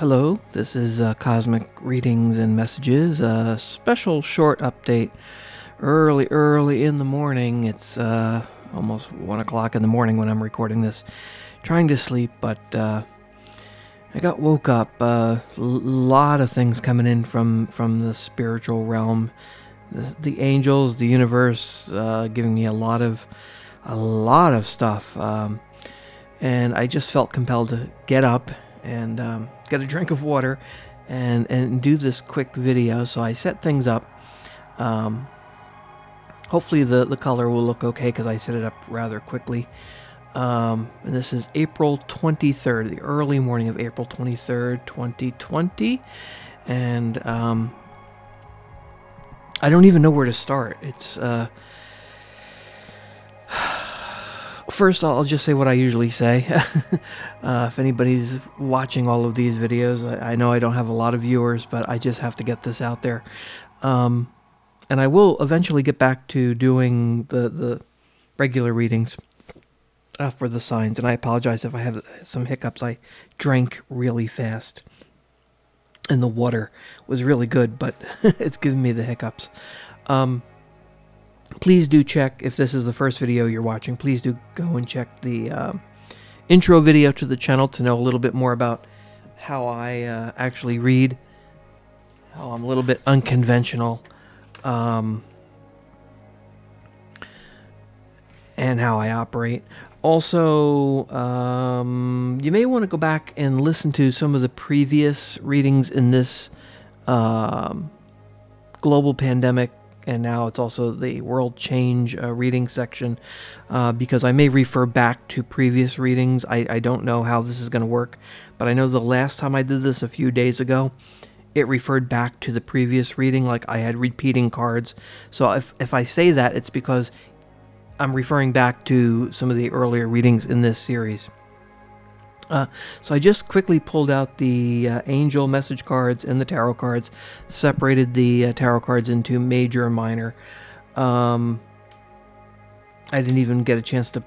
Hello, this is Cosmic Readings and Messages, a special short update early in the morning. It's almost 1 o'clock in the morning when I'm recording this. Trying to sleep, but I got woke up. A lot of things coming in from the spiritual realm. The angels, the universe, giving me a lot of stuff. And I just felt compelled to get up and get a drink of water and do this quick video. So I set things up. Hopefully the color will look okay because I set it up rather quickly. And this is April 23rd, the early morning of April 23rd, 2020. And I don't even know where to start. It's first, I'll just say what I usually say. If anybody's watching all of these videos, I know I don't have a lot of viewers, but I just have to get this out there. And I will eventually get back to doing the regular readings for the signs. And I apologize if I have some hiccups. I drank really fast, and the water was really good, but it's giving me the hiccups. Please do check, if this is the first video you're watching, please do go and check the intro video to the channel to know a little bit more about how I actually read, how I'm a little bit unconventional, and how I operate. Also, you may want to go back and listen to some of the previous readings in this global pandemic. And now it's also the world change reading section, because I may refer back to previous readings. I don't know how this is going to work, but I know the last time I did this a few days ago, it referred back to the previous reading, like I had repeating cards. So if I say that, it's because I'm referring back to some of the earlier readings in this series. So I just quickly pulled out the angel message cards and the tarot cards, separated the tarot cards into major and minor. I didn't even get a chance to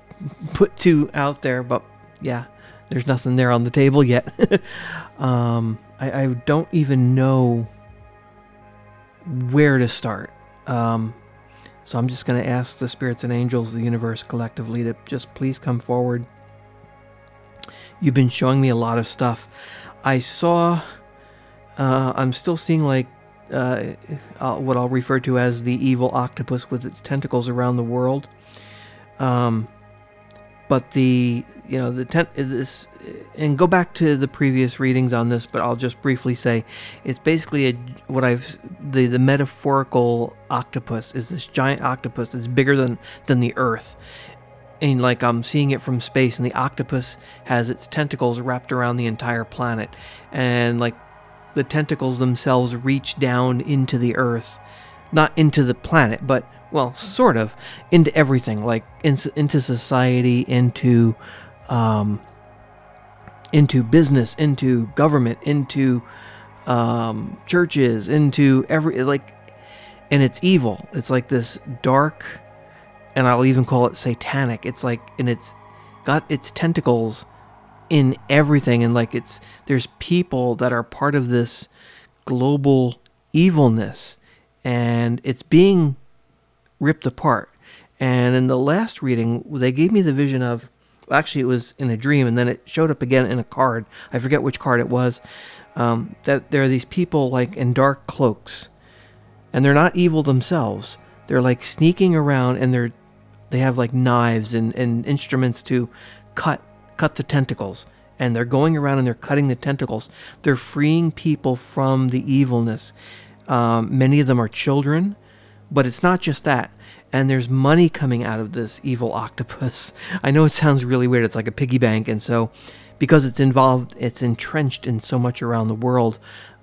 put two out there, but yeah, there's nothing there on the table yet. I don't even know where to start. So I'm just going to ask the spirits and angels, the universe collectively, to just please come forward. You've been showing me a lot of stuff. I saw, I'm still seeing like what I'll refer to as the evil octopus with its tentacles around the world. But this, and go back to the previous readings on this, but I'll just briefly say it's basically the metaphorical octopus is this giant octopus that's bigger than the earth. And like I'm seeing it from space, and the octopus has its tentacles wrapped around the entire planet, and like the tentacles themselves reach down into the earth, not into the planet, but well, sort of into everything, like into society, into business, into government, into churches, into and it's evil. It's like this dark. And I'll even call it satanic. It's like, and it's got its tentacles in everything. And like there's people that are part of this global evilness, and it's being ripped apart. And in the last reading, they gave me the vision of, actually it was in a dream, and then it showed up again in a card. I forget which card it was. That there are these people like in dark cloaks, and they're not evil themselves. They're like sneaking around, and they have like knives and instruments to cut the tentacles, and they're going around and they're cutting the tentacles. They're freeing people from the evilness. Many of them are children, but it's not just that. And there's money coming out of this evil octopus. I know it sounds really weird. It's like a piggy bank, and so because it's entrenched in so much around the world,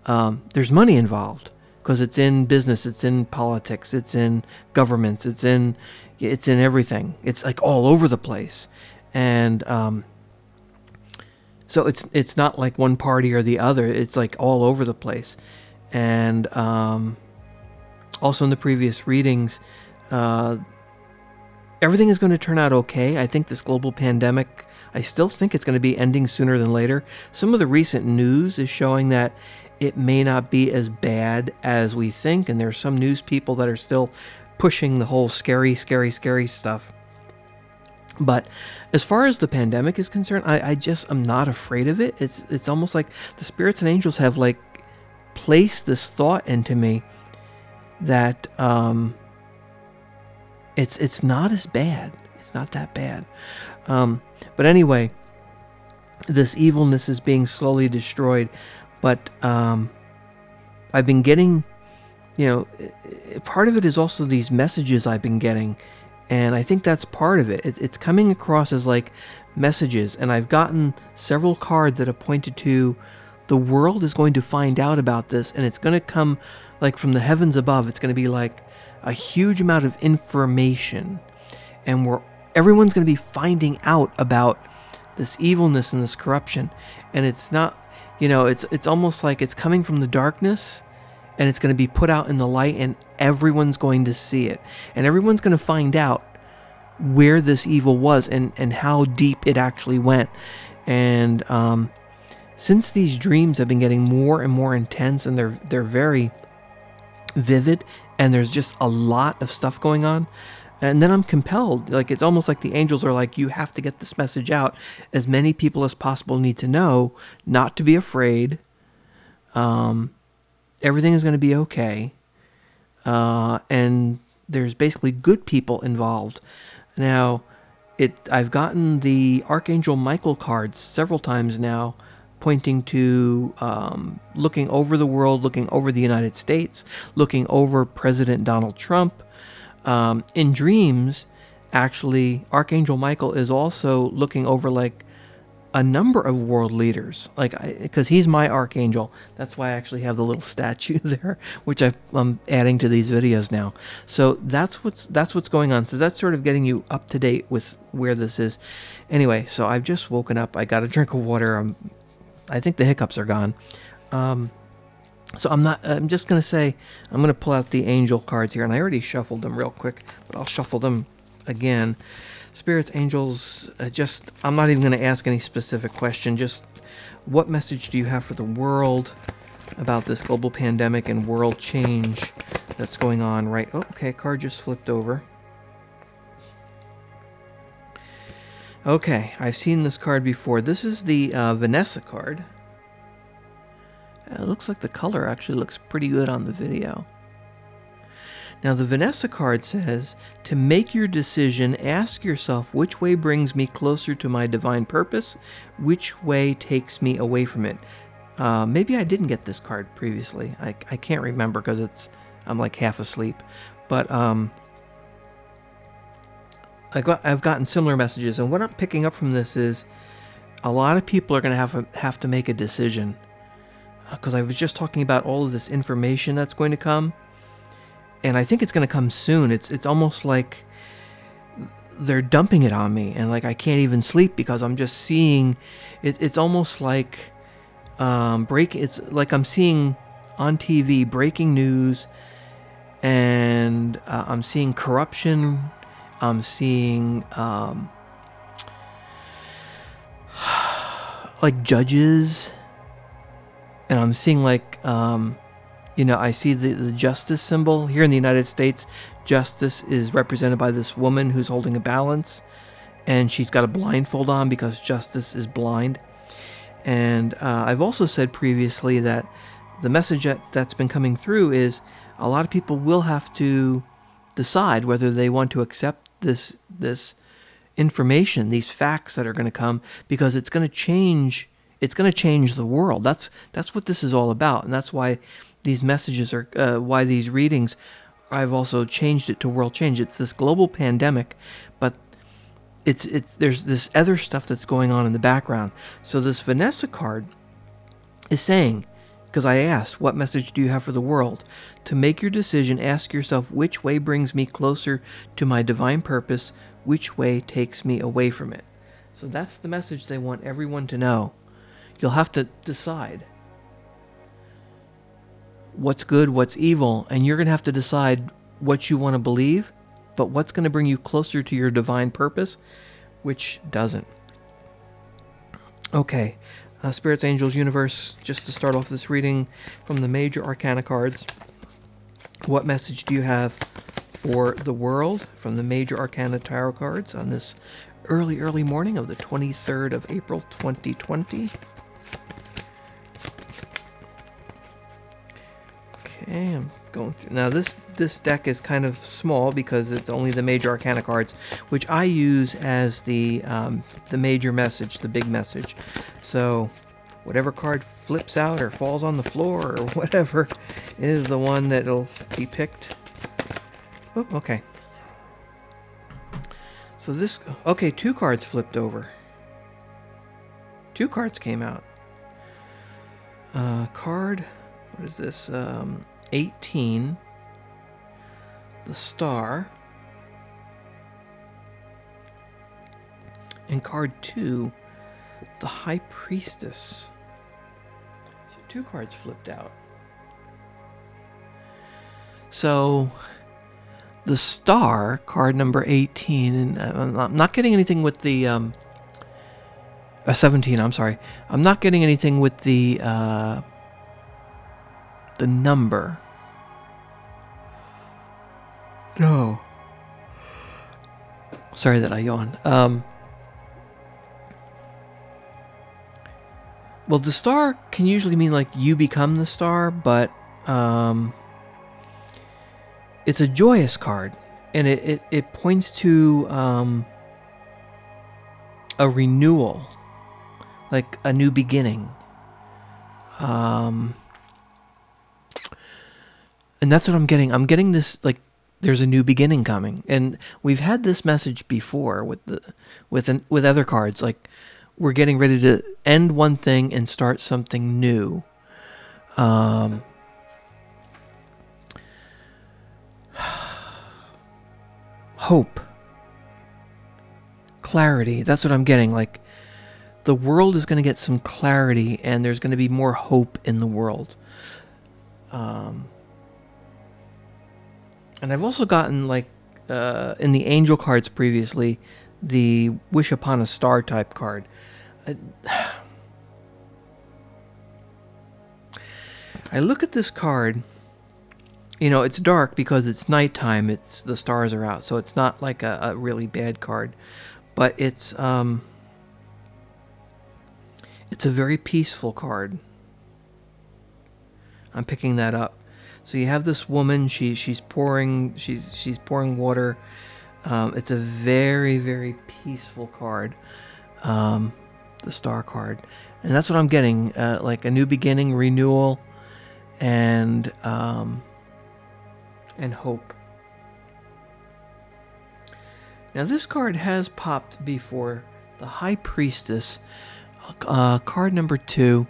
there's money involved. Because it's in business, it's in politics, it's in governments, it's in everything. It's like all over the place, and so it's not like one party or the other. It's like all over the place, and also in the previous readings, everything is going to turn out okay. I think this global pandemic, I still think it's going to be ending sooner than later. Some of the recent news is showing that it may not be as bad as we think, and there's some news people that are still pushing the whole scary, scary, scary stuff. But as far as the pandemic is concerned, I just am not afraid of it. It's almost like the spirits and angels have like placed this thought into me that it's not as bad. It's not that bad. But anyway, this evilness is being slowly destroyed. But I've been getting, part of it is also these messages I've been getting. And I think that's part of it. It's coming across as like messages. And I've gotten several cards that have pointed to the world is going to find out about this. And it's going to come like from the heavens above. It's going to be like a huge amount of information. And everyone's going to be finding out about this evilness and this corruption. And it's not, it's almost like it's coming from the darkness. And it's going to be put out in the light, and everyone's going to see it. And everyone's going to find out where this evil was and how deep it actually went. And since these dreams have been getting more and more intense, and they're very vivid, and there's just a lot of stuff going on, and then I'm compelled. Like, it's almost like the angels are like, you have to get this message out. As many people as possible need to know, not to be afraid. Everything is going to be okay. And there's basically good people involved. Now, I've gotten the Archangel Michael cards several times now, pointing to looking over the world, looking over the United States, looking over President Donald Trump. In dreams, actually, Archangel Michael is also looking over like a number of world leaders, because he's my archangel. That's why I actually have the little statue there, which I'm adding to these videos now. So that's what's going on. So that's sort of getting you up to date with where this is. Anyway, so I've just woken up. I got a drink of water. I think the hiccups are gone. So I'm just going to say, I'm going to pull out the angel cards here, and I already shuffled them real quick, but I'll shuffle them again. Spirits, angels, I'm not even going to ask any specific question. Just what message do you have for the world about this global pandemic and world change that's going on right? Oh, okay, card just flipped over. Okay, I've seen this card before. This is the Vanessa card. It looks like the color actually looks pretty good on the video. Now, the Vanessa card says, to make your decision, ask yourself which way brings me closer to my divine purpose, which way takes me away from it. Maybe I didn't get this card previously. I can't remember because I'm like half asleep. But I've gotten similar messages, and what I'm picking up from this is a lot of people are going to have to make a decision. Because I was just talking about all of this information that's going to come. And I think it's going to come soon. It's almost like they're dumping it on me, and like I can't even sleep because I'm just seeing it. It's almost like It's like I'm seeing on TV breaking news, and I'm seeing corruption. I'm seeing like judges, and I'm seeing like I see the justice symbol here in the United States. Justice is represented by this woman who's holding a balance, and she's got a blindfold on because justice is blind. And I've also said previously that the message that's been coming through is a lot of people will have to decide whether they want to accept this information, these facts that are going to come, because it's going to change. It's going to change the world. That's what this is all about, and that's why these messages are, why these readings, I've also changed it to world change. It's this global pandemic, but there's this other stuff that's going on in the background. So this Vanessa card is saying, because I asked, what message do you have for the world? To make your decision, ask yourself, which way brings me closer to my divine purpose? Which way takes me away from it? So that's the message they want everyone to know. You'll have to decide what's good, what's evil, and you're going to have to decide what you want to believe. but what's going to bring you closer to your divine purpose, which doesn't. Okay, Spirits, Angels, Universe, just to start off this reading from the major arcana cards, what message do you have for the world from the major arcana tarot cards on this early morning of the 23rd of April 2020? Okay, I'm going through. Now this deck is kind of small because it's only the major arcana cards, which I use as the major message, the big message. So whatever card flips out or falls on the floor or whatever is the one that'll be picked. Oh, okay. So okay, 2 cards flipped over. 2 cards came out. Card, what is this? 18, the Star, and card 2, the High Priestess. So 2 cards flipped out. So the Star, card number 18, and I'm not getting anything with the 17. I'm sorry, I'm not getting anything with the number. No. Sorry that I yawned. Well, the Star can usually mean like you become the star, but it's a joyous card, and it points to a renewal, like a new beginning. And that's what I'm getting. I'm getting this, like, there's a new beginning coming. And we've had this message before with other cards. Like, we're getting ready to end one thing and start something new. Hope. Clarity. That's what I'm getting. Like, the world is going to get some clarity, and there's going to be more hope in the world. And I've also gotten, like, in the angel cards previously, the Wish Upon a Star type card. I look at this card, you know, it's dark because it's nighttime, the stars are out, so it's not like a really bad card. But it's a very peaceful card. I'm picking that up. So you have this woman. She's pouring water. It's a very, very peaceful card. The Star card, and that's what I'm getting. Like a new beginning, renewal, and hope. Now this card has popped before. The High Priestess, card number 2.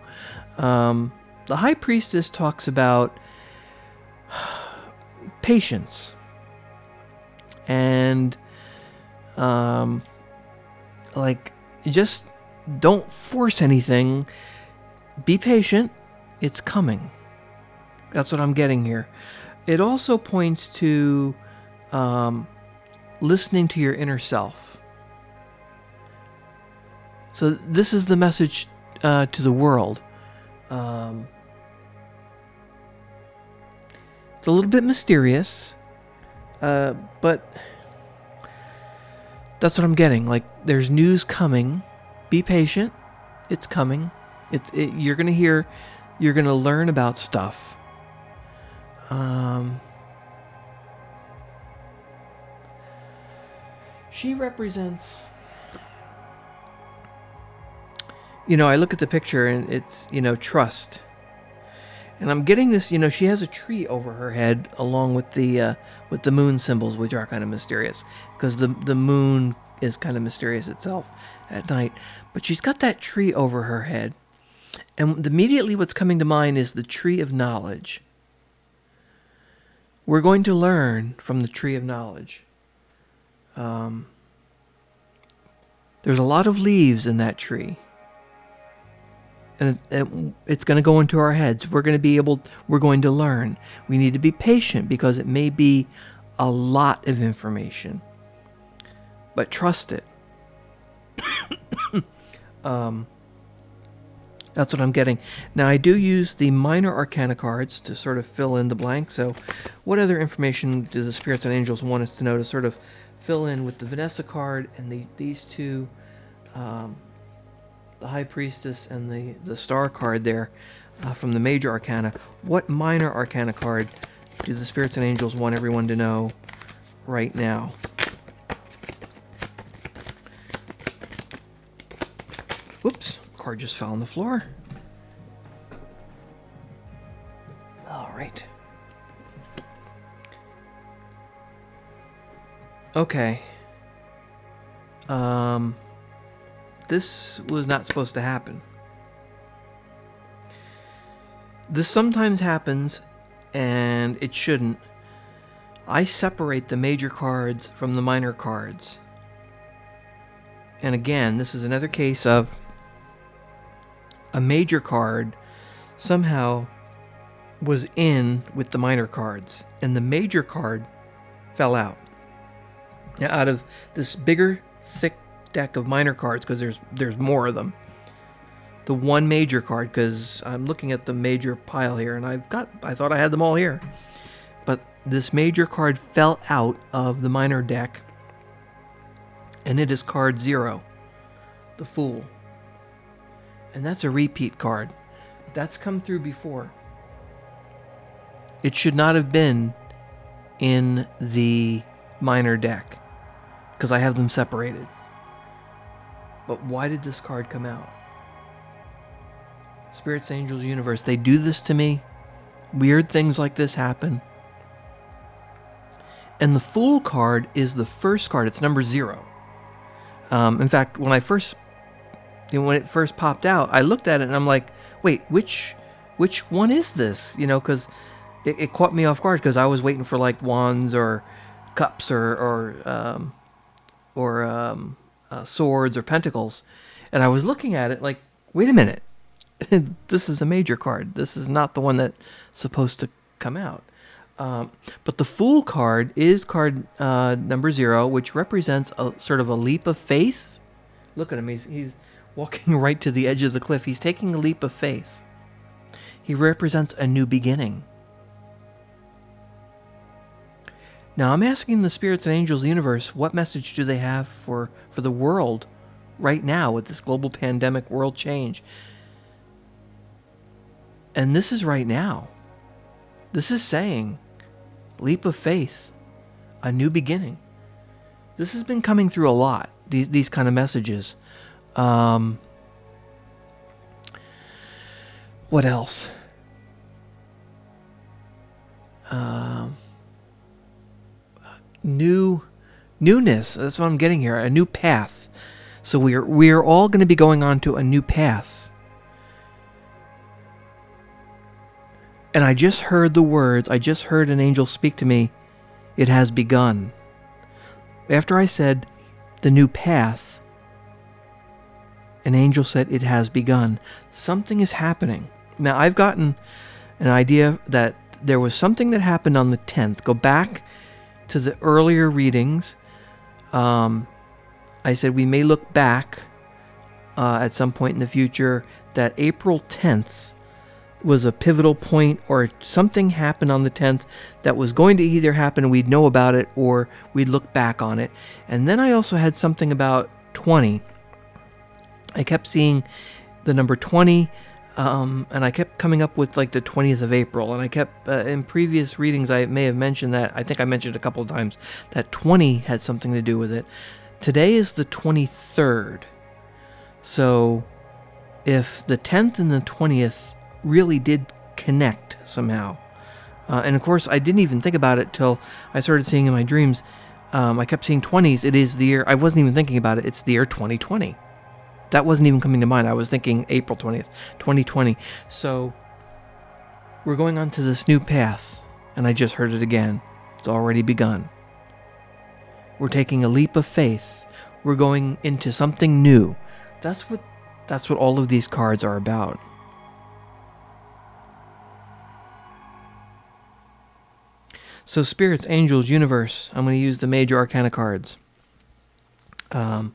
The High Priestess talks about patience and like, just don't force anything. Be patient. It's coming. That's what I'm getting here. It also points to listening to your inner self. So this is the message to the world. It's a little bit mysterious, but that's what I'm getting. Like, there's news coming. Be patient. It's coming. You're gonna hear. You're gonna learn about stuff. She represents. You know, I look at the picture and it's, you know, trust. And I'm getting this, you know, she has a tree over her head along with the moon symbols, which are kind of mysterious because the moon is kind of mysterious itself at night. But she's got that tree over her head. And immediately what's coming to mind is the tree of knowledge. We're going to learn from the tree of knowledge. There's a lot of leaves in that tree. And it's going to go into our heads. We're going to learn. We need to be patient because it may be a lot of information, but trust it. That's what I'm getting. Now, I do use the minor arcana cards to sort of fill in the blank. So what other information do the spirits and angels want us to know to sort of fill in with the Vanessa card and these two, the High Priestess and the Star card there from the major arcana? What minor arcana card do the spirits and angels want everyone to know right now? Whoops, card just fell on the floor. All right. Okay. This was not supposed to happen. This sometimes happens, and it shouldn't. I separate the major cards from the minor cards. And again, this is another case of a major card somehow was in with the minor cards, and the major card fell out. Now, out of this bigger, thick deck of minor cards, because there's more of them, the one major card, because I'm looking at the major pile here, and I thought I had them all here, but this major card fell out of the minor deck, and it is card 0, the Fool. And that's a repeat card. That's come through before. It should not have been in the minor deck, because I have them separated. But why did this card come out? Spirits, Angels, Universe, they do this to me. Weird things like this happen. And the Fool card is the first card. It's number 0. In fact, when it first popped out, I looked at it and I'm like, wait, which one is this? Because it caught me off guard, because I was waiting for like wands or cups or swords or pentacles, and I was looking at it like, wait a minute, this is a major card. This is not the one that's supposed to come out. But the Fool card is card number 0, which represents a sort of a leap of faith. Look at him. He's walking right to the edge of the cliff. He's taking a leap of faith. He represents a new beginning. Now, I'm asking the spirits and angels of the universe, what message do they have for the world right now with this global pandemic world change? And this is right now. This is saying, leap of faith, a new beginning. This has been coming through a lot, these kind of messages. What else? Newness. That's what I'm getting here. A new path. So we're all going to be going on to a new path. And I just heard the words. I just heard an angel speak to me. It has begun. After I said the new path, an angel said it has begun. Something is happening. Now, I've gotten an idea that there was something that happened on the 10th. Go back to the earlier readings. I said we may look back at some point in the future that April 10th was a pivotal point, or something happened on the 10th that was going to either happen and we'd know about it, or we'd look back on it. And then I also had something about 20. I kept seeing the number 20, and I kept coming up with like the 20th of April. And I kept, in previous readings, I may have mentioned that, I think I mentioned a couple of times, that 20 had something to do with it. Today is the 23rd. So if the 10th and the 20th really did connect somehow. And of course, I didn't even think about it till I started seeing in my dreams. I kept seeing 20s. It is the year, I wasn't even thinking about it. It's the year 2020. That wasn't even coming to mind. I was thinking April 20th, 2020. So we're going on to this new path. And I just heard it again. It's already begun. We're taking a leap of faith. We're going into something new. That's what all of these cards are about. So spirits, angels, universe. I'm going to use the major arcana cards. I'm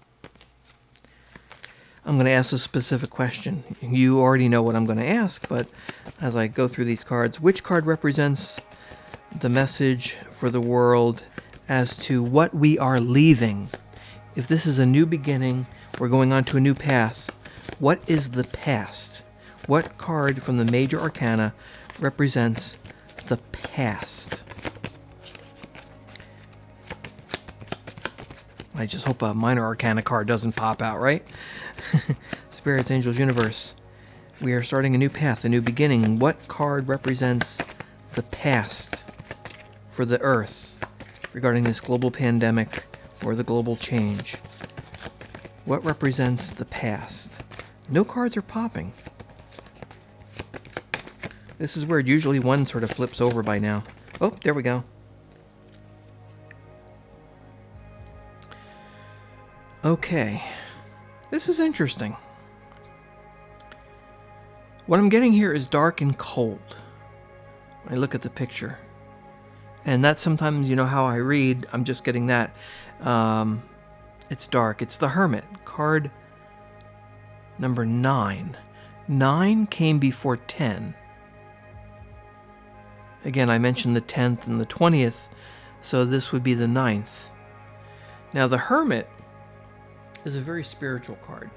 going to ask a specific question. You already know what I'm going to ask, but as I go through these cards, which card represents the message for the world as to what we are leaving? If this is a new beginning, we're going on to a new path. What is the past? What card from the major arcana represents the past? I just hope a minor arcana card doesn't pop out, right? Spirits, angels, universe. We are starting a new path, a new beginning. What card represents the past for the Earth regarding this global pandemic or the global change? What represents the past? No cards are popping. This is weird. Usually one sort of flips over by now. Oh, there we go. Okay. This is interesting. What I'm getting here is dark and cold. When I look at the picture. And that's sometimes, how I read, I'm just getting that. It's dark. It's the Hermit. Card number 9. 9 came before 10. Again, I mentioned the 10th and the 20th, so this would be the 9th. Now, the Hermit is a very spiritual card.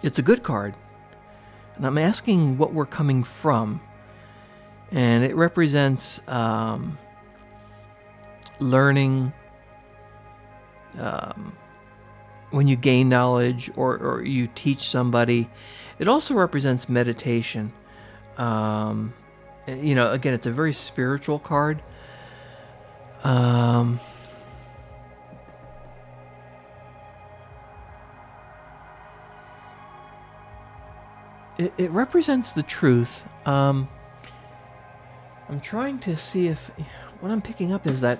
It's a good card. And I'm asking what we're coming from. And it represents learning, when you gain knowledge or you teach somebody. It also represents meditation. Again, it's a very spiritual card. It represents the truth. I'm trying to see if what I'm picking up is that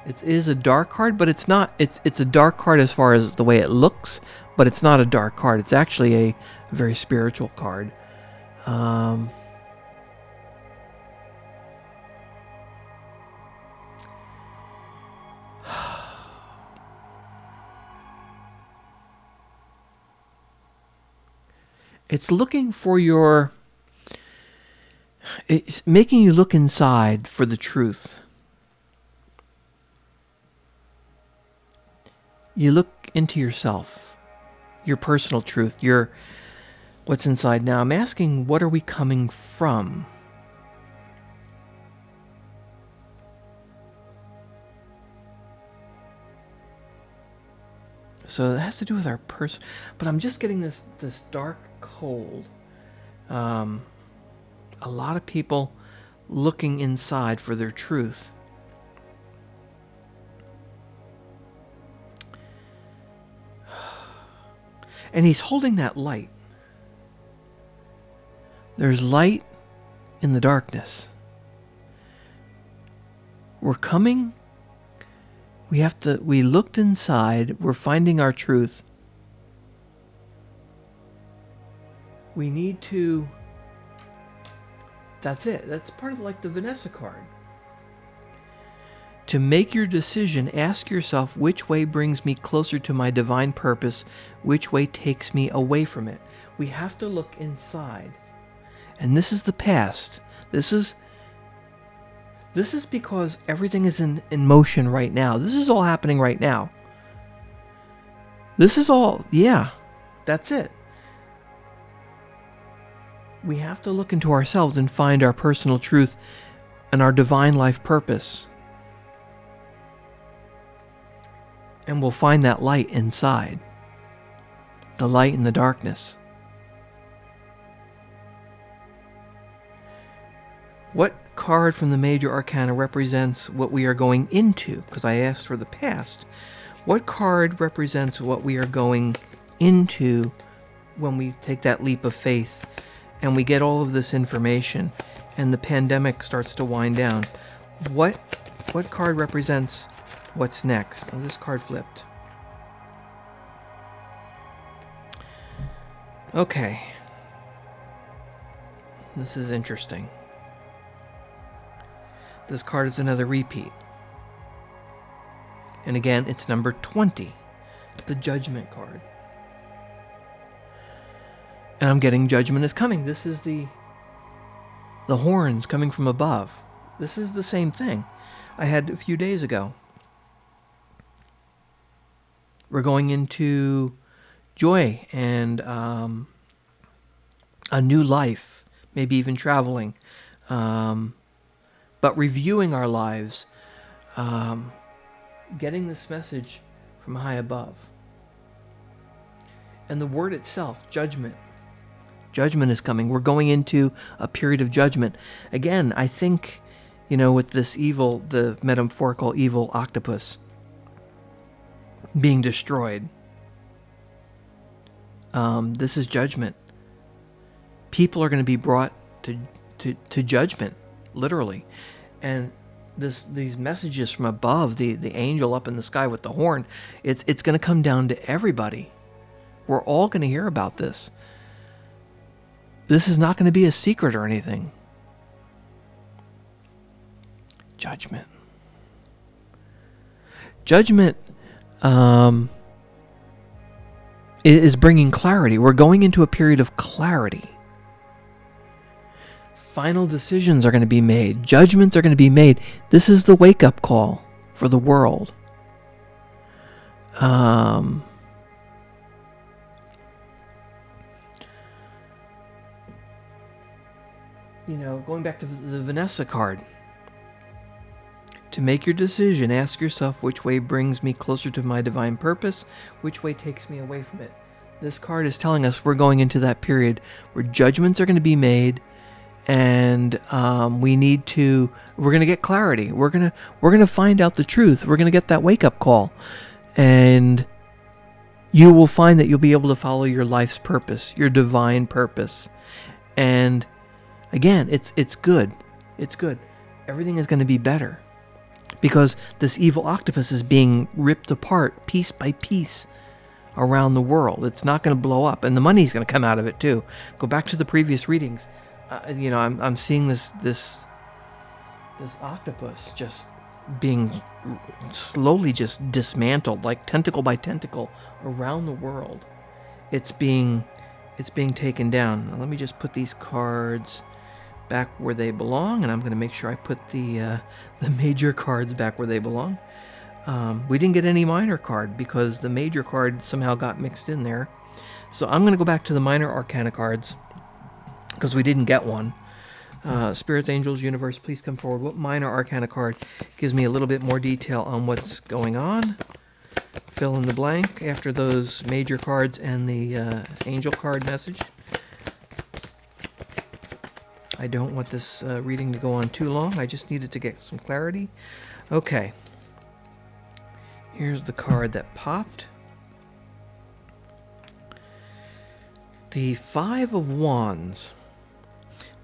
it is a dark card, but it's not. It's a dark card as far as the way it looks, but it's not a dark card. It's actually a very spiritual card. It's looking for it's making you look inside for the truth. You look into yourself, your personal truth, what's inside. Now I'm asking, what are we coming from? So it has to do with our person, but I'm just getting this dark cold. A lot of people looking inside for their truth. And he's holding that light. There's light in the darkness. We're coming. We looked inside. We're finding our truth. We need to. That's it. That's part of like the Vanessa card. To make your decision, ask yourself which way brings me closer to my divine purpose, which way takes me away from it. We have to look inside. And this is the past. This is because everything is in motion right now. This is all happening right now. This is all, that's it. We have to look into ourselves and find our personal truth and our divine life purpose. And we'll find that light inside. The light in the darkness. What card from the major arcana represents what we are going into? Because I asked for the past. What card represents what we are going into when we take that leap of faith and we get all of this information and the pandemic starts to wind down? What card represents what's next? Oh, this card flipped. Okay. This is interesting. This card is another repeat. And again, it's number 20, the Judgment card. And I'm getting Judgment is coming. This is the horns coming from above. This is the same thing I had a few days ago. We're going into joy and a new life, maybe even traveling, but reviewing our lives, getting this message from high above. And the word itself, judgment. Judgment is coming. We're going into a period of judgment. Again, I think, with this evil, the metaphorical evil octopus being destroyed, this is judgment. People are going to be brought to judgment, literally. And these messages from above, the angel up in the sky with the horn, it's going to come down to everybody. We're all going to hear about this. This is not going to be a secret or anything. Judgment. Judgment is bringing clarity. We're going into a period of clarity. Final decisions are going to be made. Judgments are going to be made. This is the wake-up call for the world. Going back to the Vanessa card. To make your decision, ask yourself which way brings me closer to my divine purpose, which way takes me away from it. This card is telling us we're going into that period where judgments are going to be made, and we're going to get clarity. We're going to find out the truth. We're going to get that wake-up call, and you will find that you'll be able to follow your life's purpose, your divine purpose. And again, it's good. It's good. Everything is going to be better because this evil octopus is being ripped apart piece by piece around the world. It's not going to blow up, and the money's going to come out of it too. Go back to the previous readings. I'm seeing this octopus just being slowly just dismantled, like tentacle by tentacle, around the world. It's being taken down. Now, let me just put these cards back where they belong, and I'm going to make sure I put the major cards back where they belong. We didn't get any minor card because the major card somehow got mixed in there. So I'm going to go back to the minor arcana cards because we didn't get one. Spirits, angels, universe, please come forward. What minor arcana card gives me a little bit more detail on what's going on? Fill in the blank after those major cards and the angel card message. I don't want this reading to go on too long. I just needed to get some clarity. Okay. Here's the card that popped. The Five of Wands.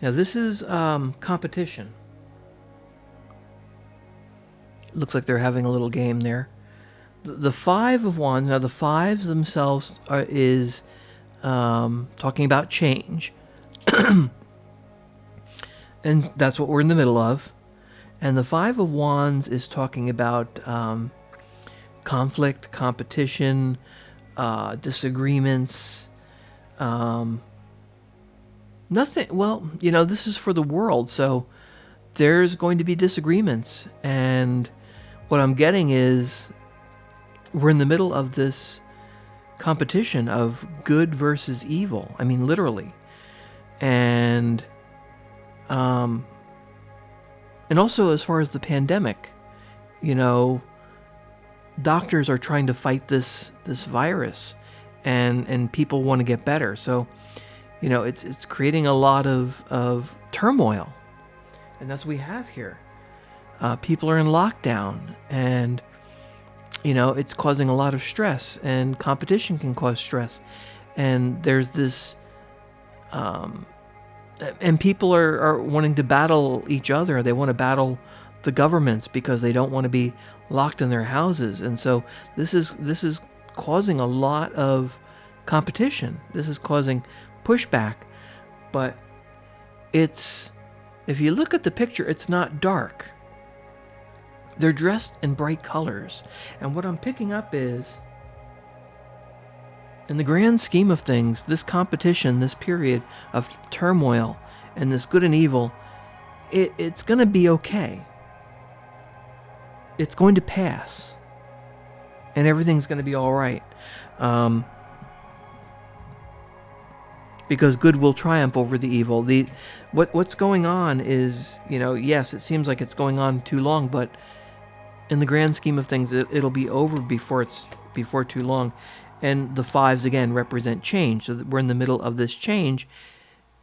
Now this is competition. Looks like they're having a little game there. The Five of Wands. Now the fives themselves is talking about change. And that's what we're in the middle of. And the Five of Wands is talking about conflict, competition, disagreements. Nothing. Well, this is for the world, so there's going to be disagreements. And what I'm getting is we're in the middle of this competition of good versus evil. I mean, literally. And also as far as the pandemic, doctors are trying to fight this virus, and people want to get better. So, it's creating a lot of turmoil, and that's what we have here. People are in lockdown, and it's causing a lot of stress, and competition can cause stress, and there's this. And people are wanting to battle each other. They want to battle the governments because they don't want to be locked in their houses. And so this is causing a lot of competition. This is causing pushback. But it's, if you look at the picture, it's not dark. They're dressed in bright colors. And what I'm picking up is, in the grand scheme of things, this competition, this period of turmoil, and this good and evil, it's going to be okay. It's going to pass. And everything's going to be all right. Because good will triumph over the evil. What's going on is, yes, it seems like it's going on too long, but in the grand scheme of things, it'll be over before too long. And the fives, again, represent change. So that we're in the middle of this change,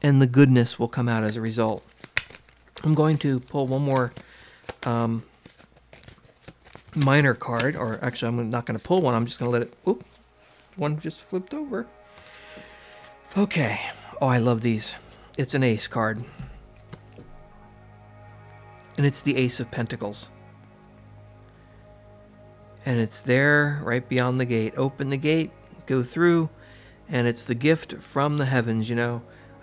and the goodness will come out as a result. I'm going to pull one more minor card, or actually I'm not going to pull one. I'm just going to let it... Oop, one just flipped over. Okay. Oh, I love these. It's an ace card. And it's the Ace of Pentacles. And it's there right beyond the gate. Open the gate, go through, and it's the gift from the heavens,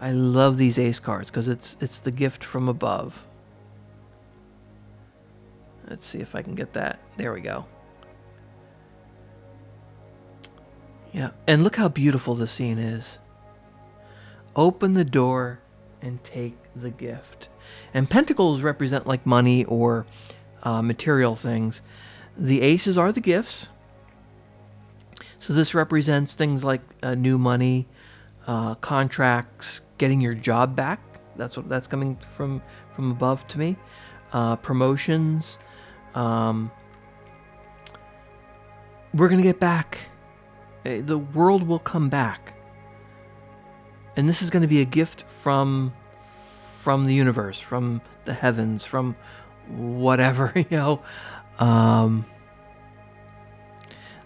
I love these ace cards because it's the gift from above. Let's see if I can get that. There we go. Yeah, and look how beautiful the scene is. Open the door and take the gift. And pentacles represent like money or material things. The aces are the gifts. So this represents things like new money, contracts, getting your job back. That's coming from above to me. Promotions. We're going to get back. The world will come back. And this is going to be a gift from the universe, from the heavens, from whatever,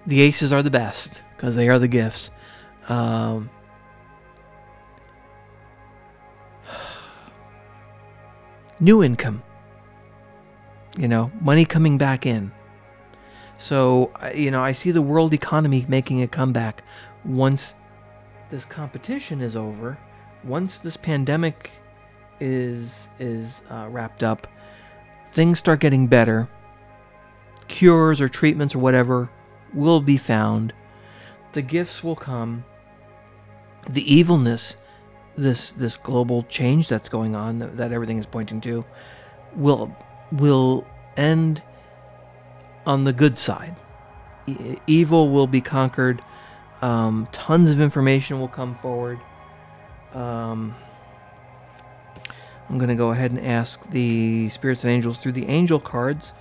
The aces are the best because they are the gifts. New income. Money coming back in. So, I see the world economy making a comeback once this competition is over, once this pandemic is wrapped up, things start getting better. Cures or treatments or whatever will be found. The gifts will come. The evilness, this global change that's going on, that everything is pointing to, will end on the good side. Evil will be conquered. Tons of information will come forward. I'm going to go ahead and ask the spirits and angels through the angel cards.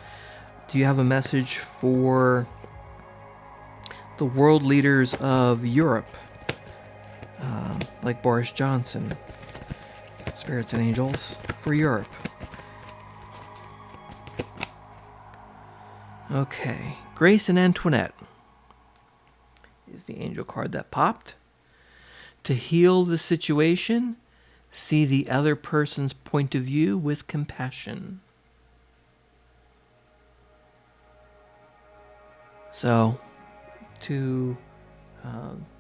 Do you have a message for the world leaders of Europe? Like Boris Johnson. Spirits and angels for Europe. Okay. Grace and Antoinette is the angel card that popped. To heal the situation, see the other person's point of view with compassion. So, to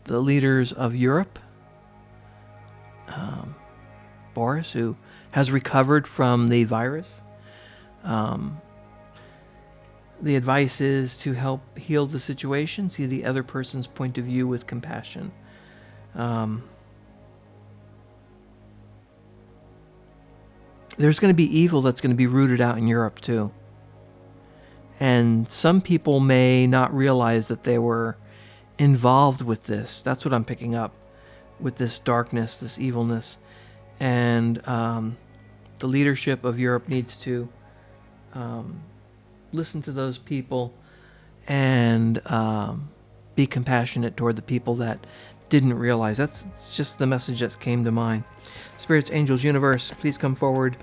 the leaders of Europe, Boris, who has recovered from the virus, the advice is to help heal the situation, see the other person's point of view with compassion. There's going to be evil that's going to be rooted out in Europe too. And some people may not realize that they were involved with this. That's what I'm picking up, with this darkness, this evilness. And the leadership of Europe needs to listen to those people and be compassionate toward the people that didn't realize. That's just the message that came to mind. Spirits, angels, universe, please come forward.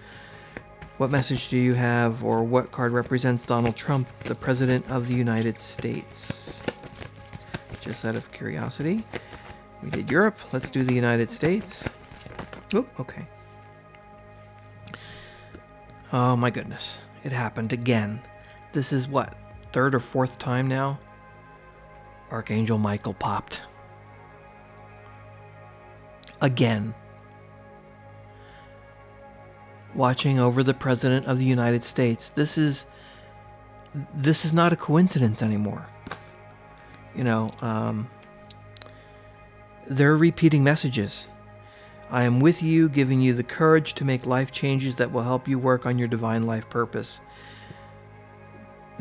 What message do you have, or what card represents Donald Trump, the President of the United States? Just out of curiosity. We did Europe. Let's do the United States. Oh, okay. Oh my goodness. It happened again. This is what, third or fourth time now? Archangel Michael popped. Again. watching over the President of the United States. This is not a coincidence anymore. They're repeating messages. I am with you, giving you the courage to make life changes that will help you work on your divine life purpose.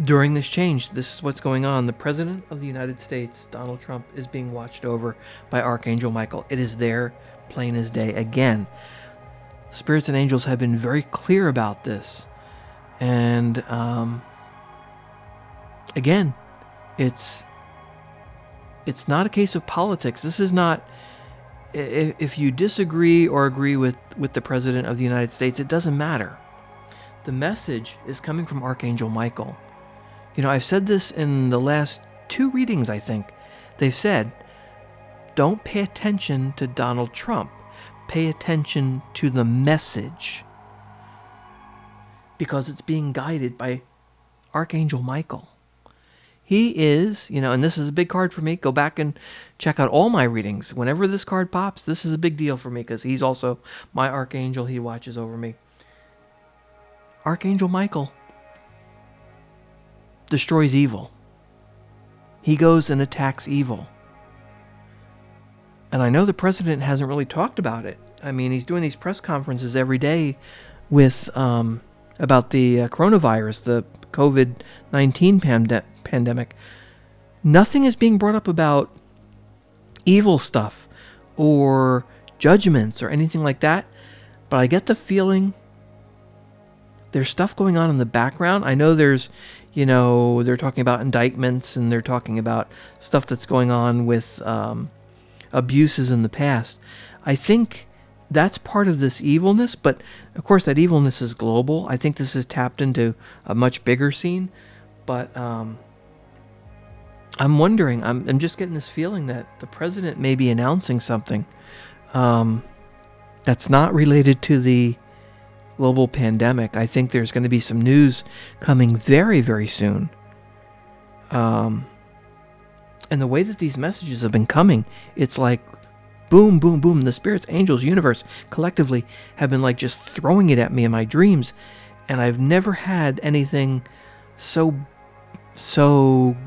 During this change, this is what's going on. The President of the United States, Donald Trump, is being watched over by Archangel Michael. It is there, plain as day. Again, spirits and angels have been very clear about this. And again, it's not a case of politics. This is not, if you disagree or agree with the President of the United States, it doesn't matter. The message is coming from Archangel Michael. I've said this in the last 2 readings, I think. They've said, don't pay attention to Donald Trump. Pay attention to the message. Because it's being guided by Archangel Michael. He is, and this is a big card for me. Go back and check out all my readings. Whenever this card pops, this is a big deal for me because he's also my Archangel. He watches over me. Archangel Michael destroys evil. He goes and attacks evil. And I know the President hasn't really talked about it. I mean, he's doing these press conferences every day with about the coronavirus, the COVID-19 pandemic. Nothing is being brought up about evil stuff or judgments or anything like that. But I get the feeling there's stuff going on in the background. I know there's, they're talking about indictments and they're talking about stuff that's going on with abuses in the past. I think that's part of this evilness, but of course that evilness is global. I think this is tapped into a much bigger scene, but I'm wondering, I'm just getting this feeling that the President may be announcing something that's not related to the global pandemic. I think there's going to be some news coming very, very soon. And the way that these messages have been coming, it's like boom, boom, boom. The spirits, angels, universe, collectively have been like just throwing it at me in my dreams. And I've never had anything so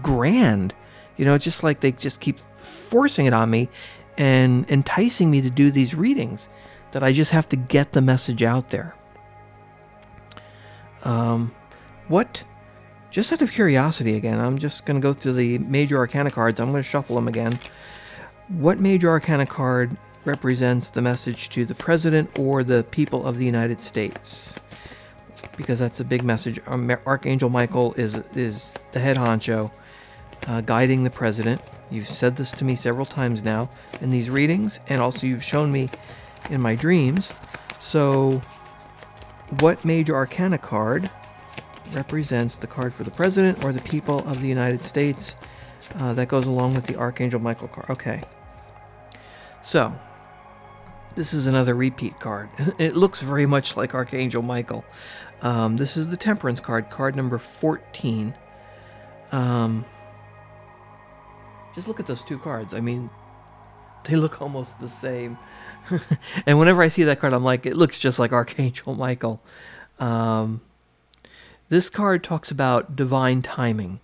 grand. Just like they just keep forcing it on me and enticing me to do these readings that I just have to get the message out there. Just out of curiosity again, I'm just going to go through the major arcana cards. I'm going to shuffle them again. What major arcana card represents the message to the President or the people of the United States? Because that's a big message. Archangel Michael is the head honcho, guiding the President. You've said this to me several times now in these readings, and also you've shown me in my dreams. So, what major arcana card represents the card for the President or the people of the United States that goes along with the Archangel Michael card? Okay. So, this is another repeat card. It looks very much like Archangel Michael. This is the Temperance card, card number 14. Just look at those 2 cards. I mean, they look almost the same. And whenever I see that card, I'm like, it looks just like Archangel Michael. This card talks about divine timing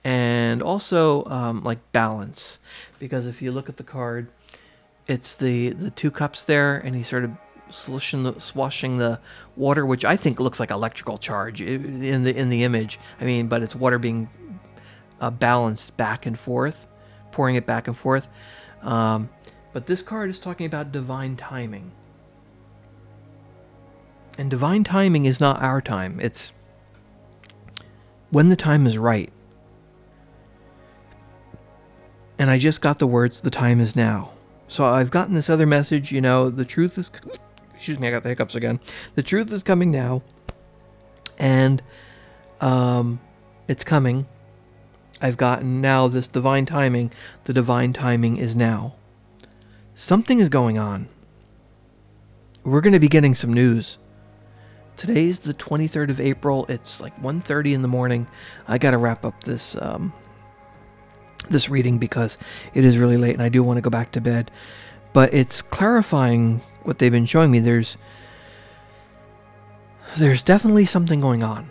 and also like balance. Because if you look at the card, it's the 2 cups there, and he's sort of swashing the water, which I think looks like electrical charge in the image. I mean, but it's water being balanced back and forth, pouring it back and forth. But this card is talking about divine timing. And divine timing is not our time. It's when the time is right. And I just got the words, the time is now. So I've gotten this other message, the truth is... Excuse me, I got the hiccups again. The truth is coming now. And it's coming. I've gotten now this divine timing. The divine timing is now. Something is going on. We're going to be getting some news. Today's the 23rd of April. It's like 1:30 in the morning. I got to wrap up this this reading because it is really late and I do want to go back to bed. But it's clarifying what they've been showing me. There's there's definitely something going on.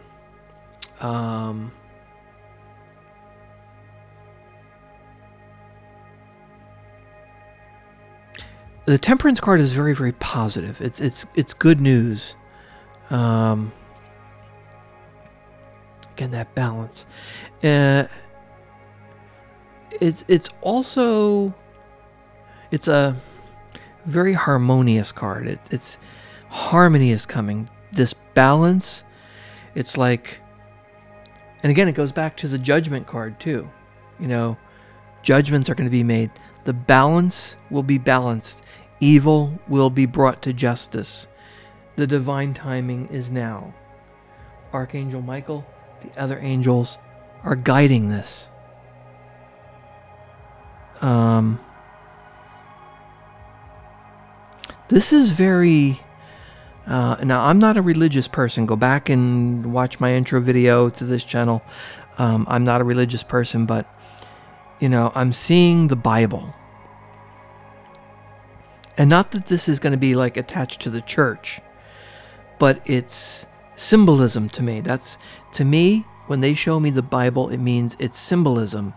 The Temperance card is very, very positive. It's good news. Again, that balance. It's also, it's a very harmonious card. It's harmony is coming. This balance, it's like, and again, it goes back to the Judgment card too. You know, judgments are going to be made. The balance will be balanced. Evil will be brought to justice. The divine timing is now. Archangel Michael, the other angels are guiding this. This is very... now, I'm not a religious person. Go back and watch my intro video to this channel. I'm not a religious person, but, you know, I'm seeing the Bible. And not that this is going to be like attached to the church, but it's symbolism to me. That's, to me, when they show me the Bible, it means it's symbolism.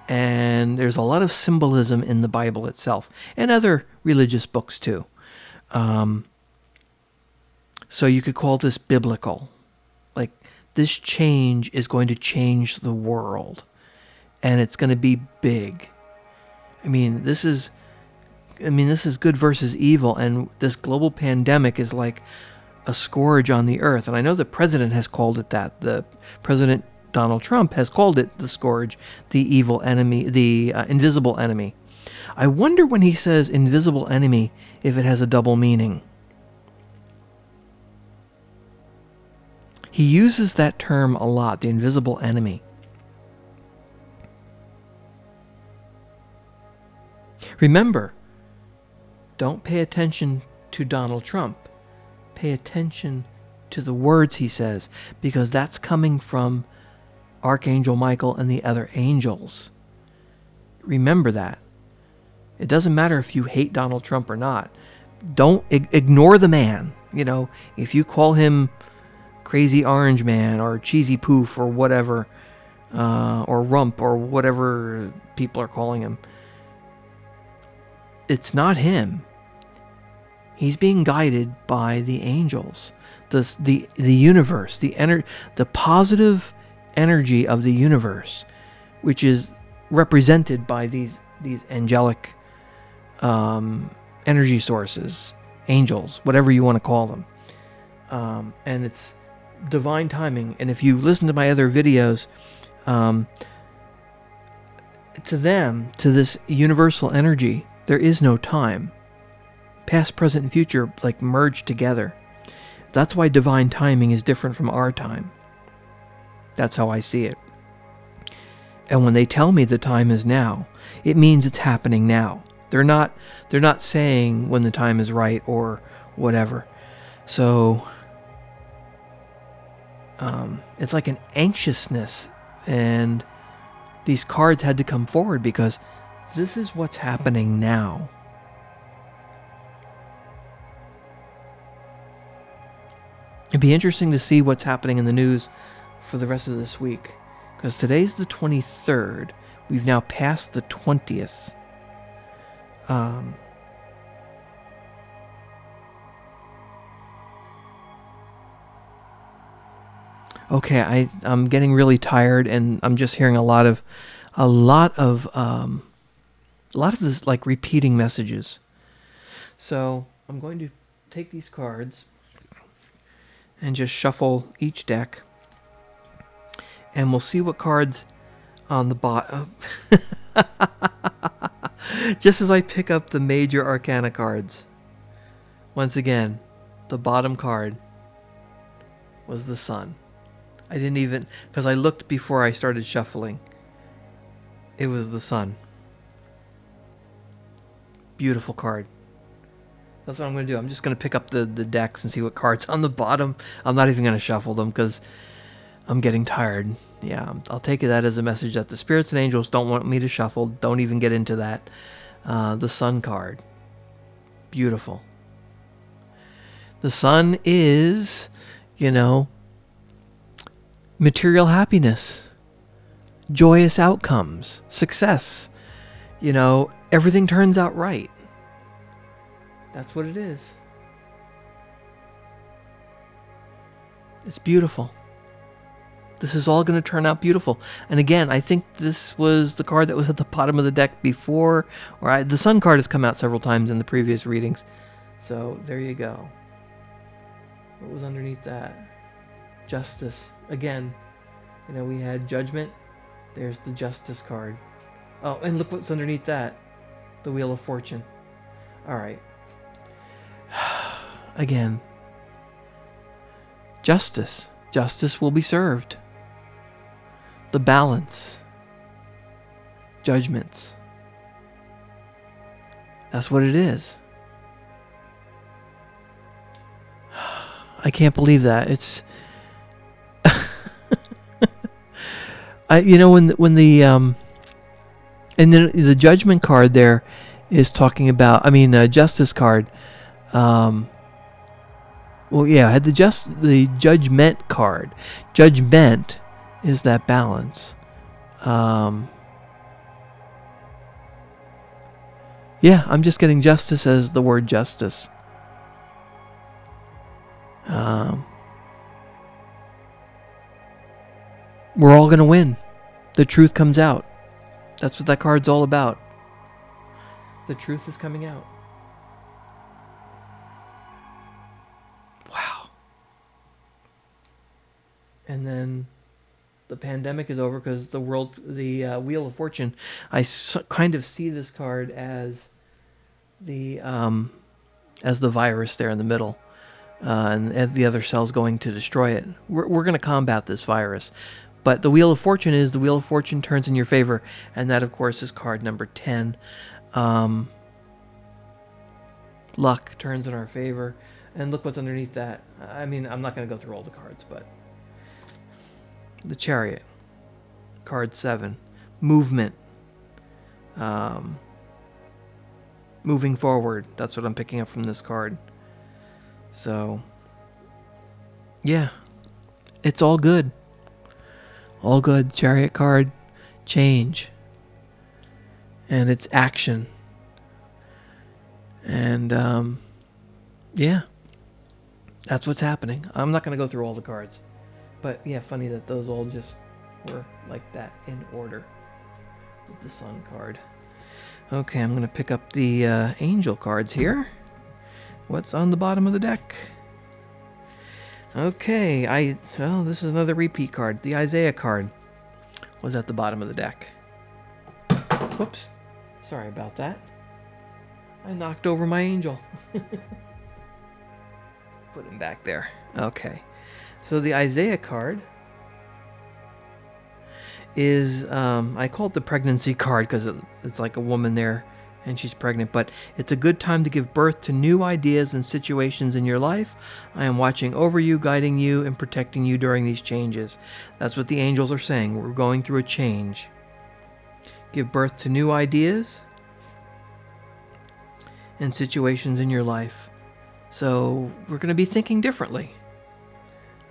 And there's a lot of symbolism in the Bible itself and other religious books too. So you could call this biblical. Like, this change is going to change the world. And it's going to be big. I mean, this is good versus evil, and this global pandemic is like a scourge on the earth. And I know the president has called it that. The President Donald Trump has called it the scourge, the evil enemy, the invisible enemy. I wonder when he says invisible enemy if it has a double meaning. He uses that term a lot, the invisible enemy. Remember, don't pay attention to Donald Trump. Pay attention to the words he says, because that's coming from Archangel Michael and the other angels. Remember that. It doesn't matter if you hate Donald Trump or not. Don't ignore the man. You know, if you call him Crazy Orange Man or Cheesy Poof or whatever, or Rump or whatever people are calling him, it's not him. He's being guided by the angels, the universe, the positive energy of the universe, which is represented by these angelic energy sources, angels, whatever you want to call them, and it's divine timing. And if you listen to my other videos, to this universal energy, there is no time. Past, present, and future like merge together. That's why divine timing is different from our time. That's how I see it. And when they tell me the time is now, it means it's happening now. They're not saying when the time is right or whatever. So it's like an anxiousness, and these cards had to come forward because this is what's happening now. It'd be interesting to see what's happening in the news for the rest of this week, because today's the 23rd. We've now passed the 20th. Okay, I'm getting really tired, and I'm just hearing a lot of this like repeating messages. So I'm going to take these cards and just shuffle each deck, and we'll see what cards on the bottom. Just as I pick up the major arcana cards, once again, the bottom card was the Sun. I didn't even, because I looked before I started shuffling. It was the Sun. Beautiful card. That's what I'm going to do. I'm just going to pick up the decks and see what cards on the bottom. I'm not even going to shuffle them because I'm getting tired. Yeah, I'll take that as a message that the spirits and angels don't want me to shuffle. Don't even get into that. The Sun card. Beautiful. The Sun is you know, material happiness, joyous outcomes, success, you know, everything turns out right. That's what it is. It's beautiful. This is all going to turn out beautiful. And again, I think this was the card that was at the bottom of the deck before, or the Sun card has come out several times in the previous readings. So there you go. What was underneath that? Justice. Again, you know, we had Judgment. There's the Justice card. Oh, and look what's underneath that. The Wheel of Fortune. All right. Again. Justice. Justice will be served. The balance. Judgments. That's what it is. I can't believe that. It's you know, when the and then the Judgment card there is talking about, Justice card. Well, yeah, I had the Judgment card. Judgment is that balance. Yeah, I'm just getting justice as the word justice. We're all going to win. The truth comes out. That's what that card's all about. The truth is coming out. Wow. And then the pandemic is over because the Wheel of Fortune, I kind of see this card as the virus there in the middle. And the other cell's going to destroy it. We're going to combat this virus. But the Wheel of Fortune is the Wheel of Fortune turns in your favor. And that, of course, is card number 10. Luck turns in our favor. And look what's underneath that. I'm not going to go through all the cards, but the Chariot. Card 7. Movement. Moving forward. That's what I'm picking up from this card. So, yeah. It's all good. All good. Chariot card. Change. And it's action. And, yeah. That's what's happening. I'm not going to go through all the cards. But, yeah, funny that those all just were like that in order with the Sun card. Okay, I'm going to pick up the Angel cards here. What's on the bottom of the deck? Okay, this is another repeat card. The Isaiah card was at the bottom of the deck. Whoops. Sorry about that. I knocked over my angel. Put him back there. Okay. So the Isaiah card is, I call it the pregnancy card because it's like a woman there and she's pregnant, but it's a good time to give birth to new ideas and situations in your life. I am watching over you, guiding you, and protecting you during these changes. That's what the angels are saying. We're going through a change. Give birth to new ideas and situations in your life. So we're going to be thinking differently.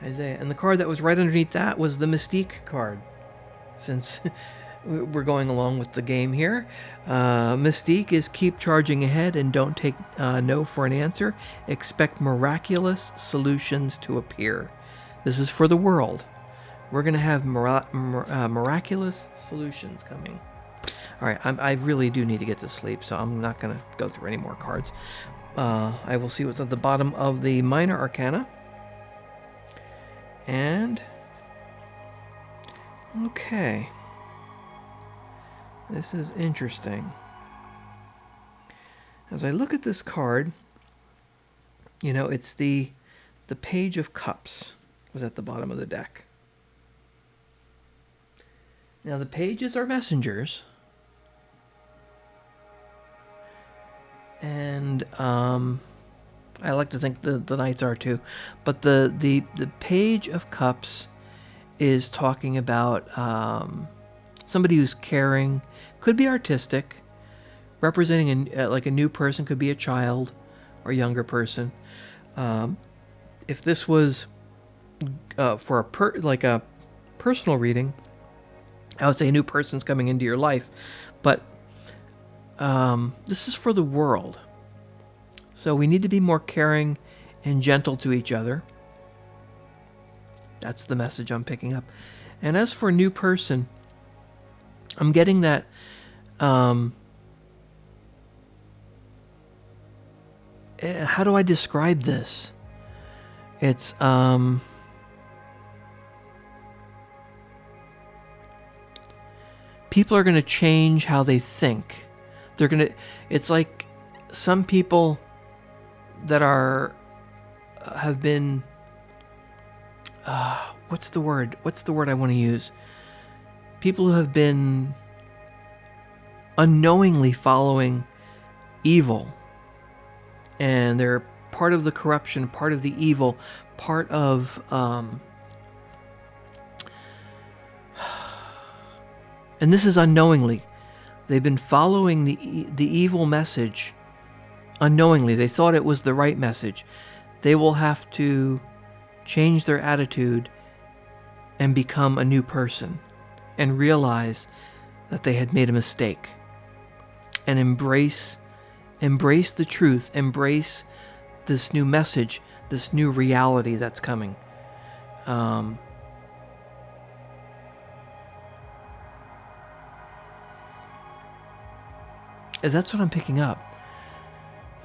Isaiah. And the card that was right underneath that was the Mystique card. Since we're going along with the game here. Mystique is keep charging ahead and don't take no for an answer. Expect miraculous solutions to appear. This is for the world. We're going to have miraculous solutions coming. All right, I really do need to get to sleep, so I'm not going to go through any more cards. I will see what's at the bottom of the Minor Arcana. And... okay. This is interesting. As I look at this card, you know, it's the Page of Cups was at the bottom of the deck. Now, the pages are messengers. And I like to think the knights are too. But the Page of Cups is talking about somebody who's caring, could be artistic, representing like a new person, could be a child or younger person. If this was for a personal reading, I would say a new person's coming into your life, but this is for the world. So we need to be more caring and gentle to each other. That's the message I'm picking up. And as for a new person, I'm getting that how do I describe this? It's people are going to change how they think. It's like some people that have been what's the word I want to use? People who have been unknowingly following evil, and they're part of the corruption, part of the evil, part of and this is unknowingly. They've been following the evil message unknowingly. They thought it was the right message. They will have to change their attitude and become a new person and realize that they had made a mistake and embrace the truth, embrace this new message, this new reality that's coming. That's what I'm picking up.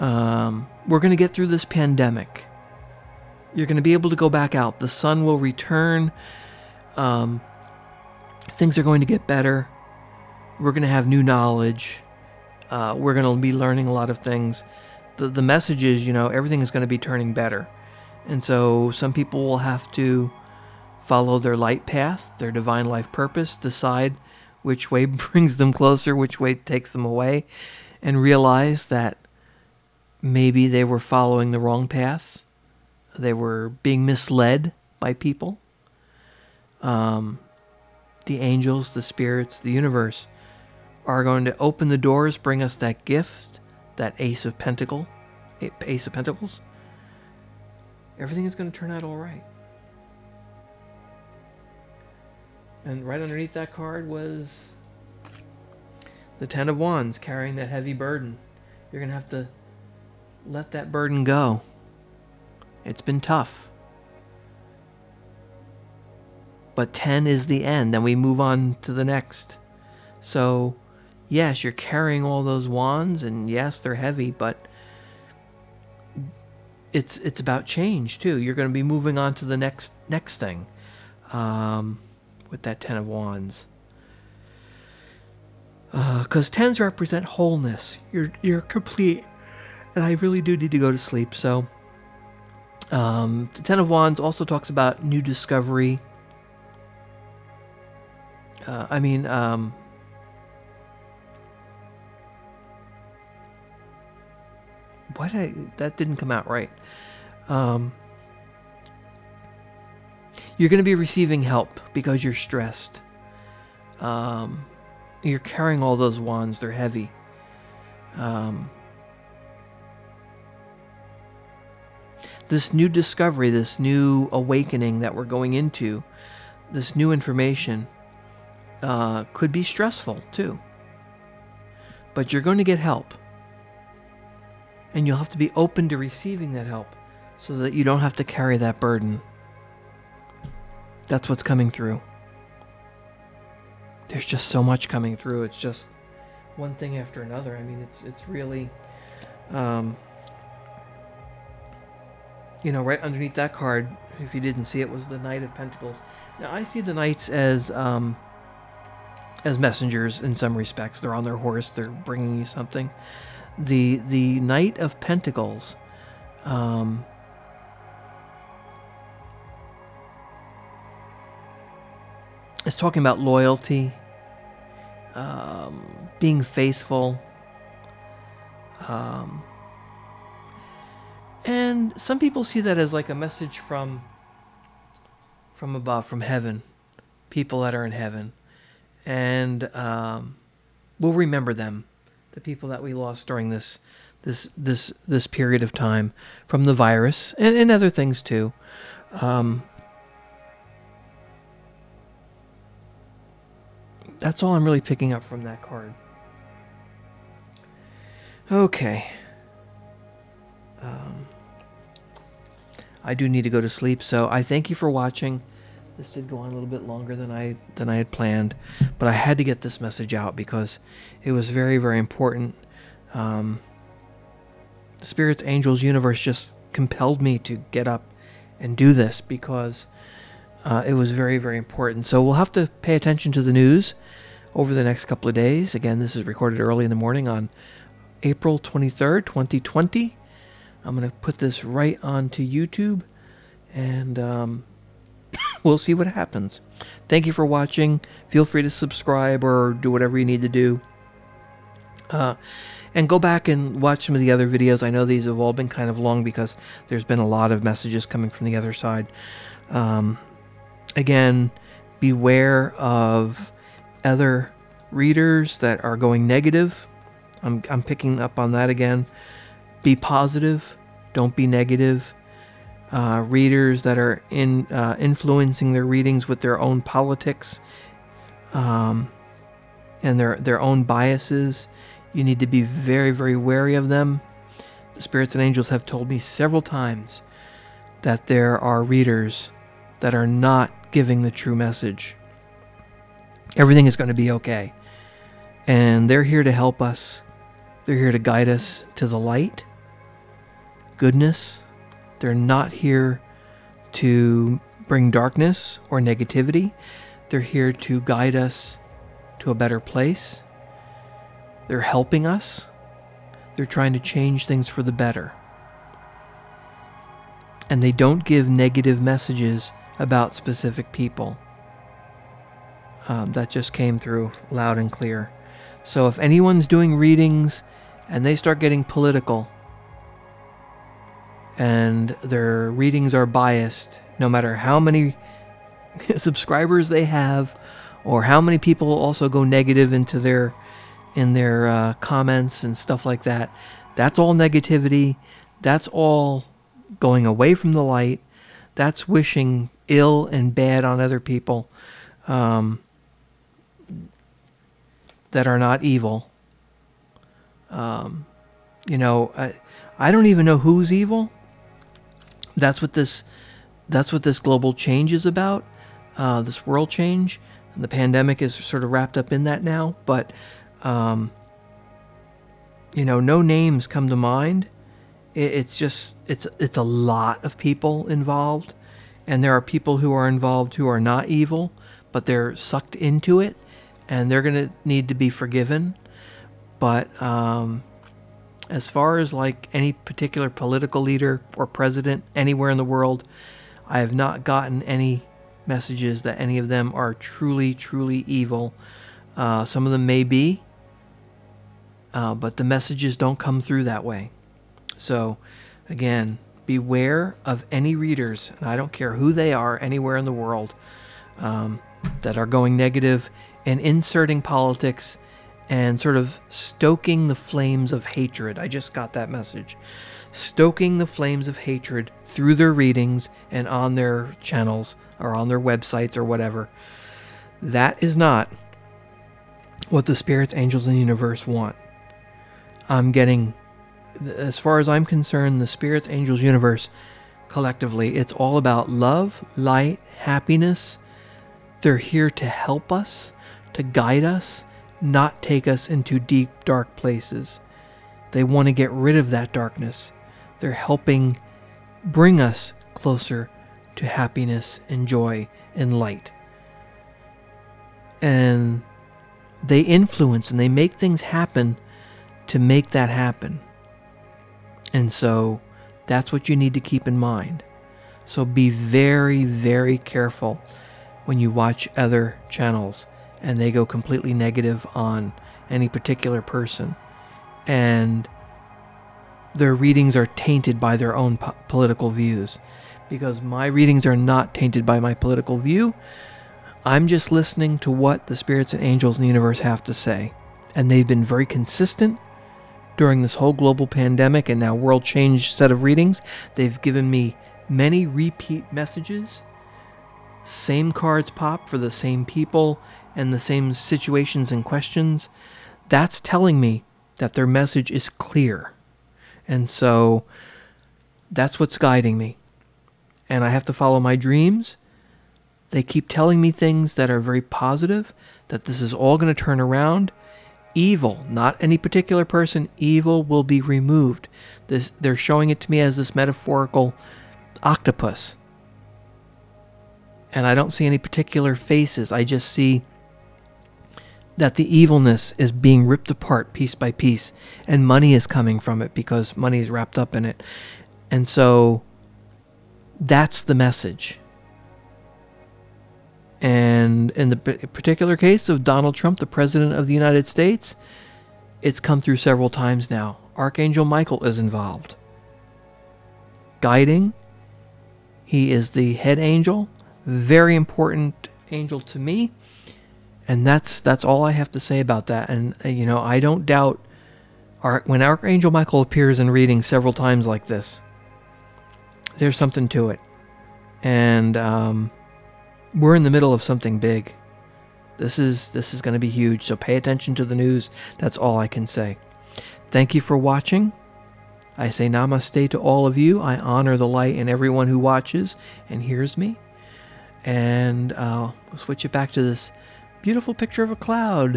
We're going to get through this pandemic. You're going to be able to go back out. The sun will return. Things are going to get better. We're going to have new knowledge. We're going to be learning a lot of things. The message is, everything is going to be turning better. And so some people will have to follow their light path, their divine life purpose, decide which way brings them closer, which way takes them away, and realize that maybe they were following the wrong path. They were being misled by people. The angels, the spirits, the universe are going to open the doors, bring us that gift, that Ace of Pentacles. Everything is going to turn out all right. And right underneath that card was the Ten of Wands, carrying that heavy burden. You're going to have to let that burden go. It's been tough. But 10 is the end, and we move on to the next. So, yes, you're carrying all those wands, and yes, they're heavy, but it's about change too. You're going to be moving on to the next thing with that Ten of Wands. Because 10s represent wholeness. You're complete, and I really do need to go to sleep. So, the Ten of Wands also talks about new discovery. That didn't come out right. You're going to be receiving help because you're stressed. You're carrying all those wands. They're heavy. This new discovery, this new awakening that we're going into, this new information could be stressful too. But you're going to get help. And you'll have to be open to receiving that help so that you don't have to carry that burden. That's what's coming through. There's just so much coming through. It's just one thing after another. I mean, it's really, right underneath that card, if you didn't see it, was the Knight of Pentacles. Now, I see the Knights as messengers in some respects. They're on their horse. They're bringing you something. The Knight of Pentacles is talking about loyalty, being faithful, and some people see that as like a message from above, from heaven, people that are in heaven, and we'll remember them. The people that we lost during this period of time from the virus and other things too. that's all I'm really picking up from that card. Okay. I do need to go to sleep, so I thank you for watching. This did go on a little bit longer than I had planned, but I had to get this message out because it was very, very important. The Spirits, Angels, Universe just compelled me to get up and do this because it was very, very important. So we'll have to pay attention to the news over the next couple of days. Again, this is recorded early in the morning on April 23rd, 2020. I'm going to put this right onto YouTube, and we'll see what happens. Thank you for watching. Feel free to subscribe or do whatever you need to do. And go back and watch some of the other videos. I know these have all been kind of long because there's been a lot of messages coming from the other side. Again, beware of other readers that are going negative. I'm picking up on that again. Be positive. Don't be negative. Readers that are influencing their readings with their own politics and their own biases. You need to be very, very wary of them. The Spirits and Angels have told me several times that there are readers that are not giving the true message. Everything is going to be okay. And they're here to help us. They're here to guide us to the light, goodness. They're not here to bring darkness or negativity. They're here to guide us to a better place. They're helping us. They're trying to change things for the better. And they don't give negative messages about specific people. That just came through loud and clear. So if anyone's doing readings and they start getting political and their readings are biased, no matter how many subscribers they have or how many people also go negative into their comments and stuff like that, that's all negativity. That's all going away from the light. That's wishing ill and bad on other people that are not evil. I don't even know who's evil. That's what this global change is about. This world change. And the pandemic is sort of wrapped up in that now. But, no names come to mind. It's a lot of people involved. And there are people who are involved who are not evil, but they're sucked into it. And they're going to need to be forgiven. But as far as like any particular political leader or president anywhere in the world, I have not gotten any messages that any of them are truly, truly evil. Some of them may be, but the messages don't come through that way. So, again, beware of any readers, and I don't care who they are anywhere in the world, that are going negative and inserting politics and sort of stoking the flames of hatred. I just got that message. Stoking the flames of hatred through their readings and on their channels or on their websites or whatever. That is not what the Spirits, Angels, and the Universe want. I'm getting, as far as I'm concerned, the Spirits, Angels, Universe, collectively, it's all about love, light, happiness. They're here to help us, to guide us, not take us into deep, dark places. They want to get rid of that darkness. They're helping bring us closer to happiness and joy and light. And they influence and they make things happen to make that happen. And so that's what you need to keep in mind. So be very, very careful when you watch other channels and they go completely negative on any particular person. And their readings are tainted by their own political views. Because my readings are not tainted by my political view. I'm just listening to what the Spirits and Angels in the Universe have to say. And they've been very consistent during this whole global pandemic and now world change set of readings. They've given me many repeat messages same cards pop for the same people and the same situations and questions, that's telling me that their message is clear. And so that's what's guiding me. And I have to follow my dreams. They keep telling me things that are very positive, that this is all going to turn around. Evil, not any particular person, evil will be removed. They're showing it to me as this metaphorical octopus. And I don't see any particular faces. I just see that the evilness is being ripped apart piece by piece, and money is coming from it because money is wrapped up in it. And so that's the message. And in the particular case of Donald Trump, the President of the United States, it's come through several times now. Archangel Michael is involved. Guiding. He is the head angel. Very important angel to me. And that's all I have to say about that. And, I don't doubt when Archangel Michael appears in readings several times like this, there's something to it. And we're in the middle of something big. This is going to be huge. So pay attention to the news. That's all I can say. Thank you for watching. I say namaste to all of you. I honor the light in everyone who watches and hears me. And we'll switch it back to this beautiful picture of a cloud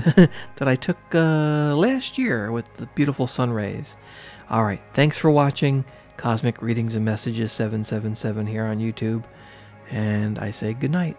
that I took last year with the beautiful sun rays. All right. Thanks for watching Cosmic Readings and Messages 777 here on YouTube. And I say good night.